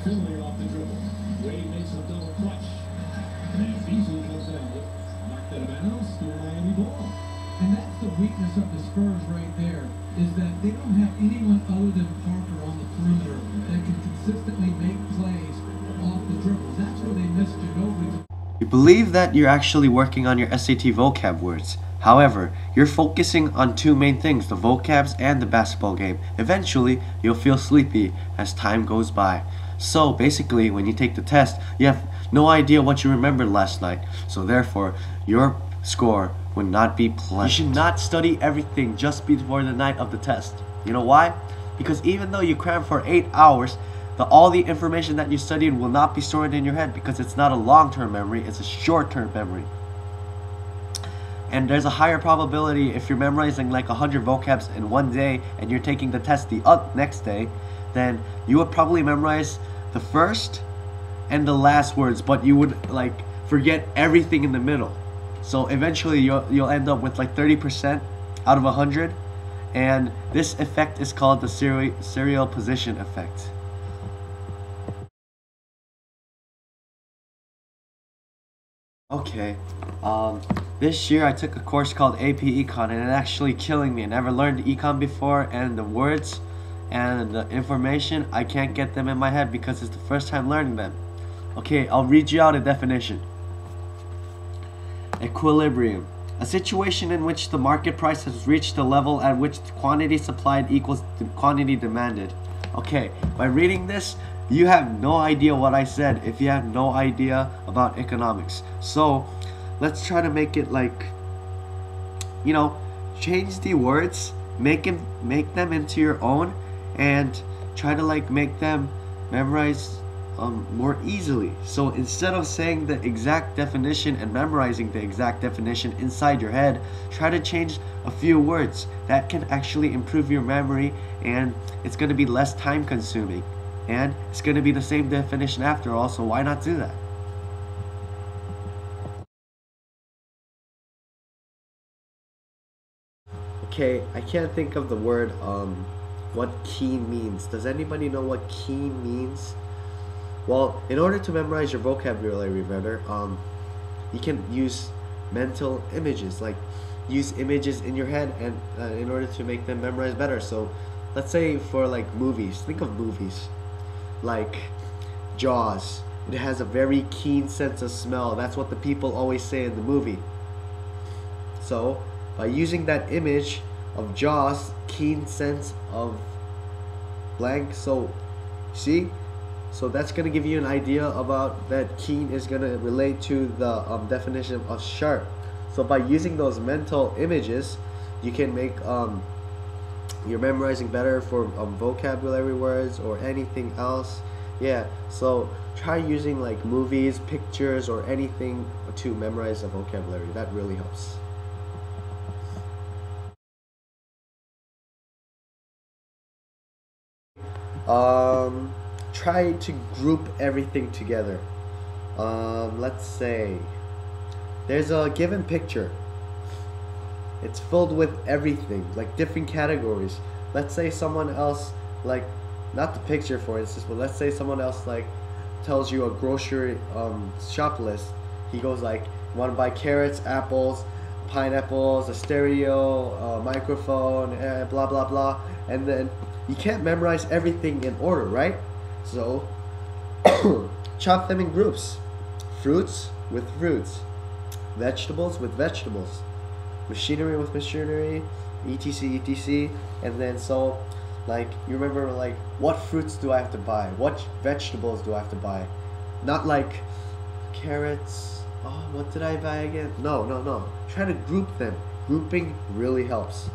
Finley off the dribble. Wade makes a double clutch. And Beasley comes down with knocked out of bounds, still Miami ball. And that's the weakness of the Spurs right there, is that they don't have anyone other than Parker on the perimeter that can consistently make plays off the dribbles. That's where they miss Ginobili. You believe that you're actually working on your SAT vocab words. However, you're focusing on two main things, the vocabs and the basketball game. Eventually, you'll feel sleepy as time goes by. So basically, when you take the test, you have no idea what you remembered last night. So therefore, your score would not be pleasant. You should not study everything just before the night of the test. You know why? Because even though you cram for 8 hours, all the information that you studied will not be stored in your head because it's not a long-term memory, it's a short-term memory. And there's a higher probability if you're memorizing like 100 vocabs in one day and you're taking the test the next day, then you would probably memorize the first and the last words, but you would like forget everything in the middle. So eventually you'll end up with like 30% out of 100, and this effect is called the serial position effect. Okay, this year I took a course called AP Econ, and it's actually killing me. I never learned econ before, and the words and the information, I can't get them in my head because it's the first time learning them. Okay, I'll read you out a definition. Equilibrium. A situation in which the market price has reached a level at which the quantity supplied equals the quantity demanded. Okay, by reading this, you have no idea what I said if you have no idea about economics. So, let's try to make it like, you know, change the words, make them into your own, and try to like make them memorize more easily. So instead of saying the exact definition and memorizing the exact definition inside your head, try to change a few words. That can actually improve your memory, and it's going to be less time consuming, and it's going to be the same definition after all, so why not do that? Okay, I can't think of the word what keen means. Does anybody know what keen means? Well, in order to memorize your vocabulary better, you can use mental images, like use images in your head, and in order to make them memorize better. So let's say for like movies, think of movies like Jaws. It has a very keen sense of smell. That's what the people always say in the movie. So by using that image of Jaws, keen sense of blank, so see, so that's going to give you an idea about that keen is going to relate to the definition of sharp. So by using those mental images, you can make your memorizing better for vocabulary words or anything else. Yeah, so try using like movies, pictures, or anything to memorize the vocabulary. That really helps. Try to group everything together. Let's say there's a given picture. It's filled with everything, like different categories. Let's say someone else, like, not the picture for instance, but let's say someone else like tells you a grocery shop list. He goes like, want to buy carrots, apples, pineapples, a stereo, a microphone, blah blah blah, and then you can't memorize everything in order, right? So chop them in groups. Fruits with fruits, vegetables with vegetables, machinery with machinery, etc etc. And then so like you remember like, what fruits do I have to buy, what vegetables do I have to buy, not like carrots, oh what did I buy again, no, try to group them. Grouping really helps.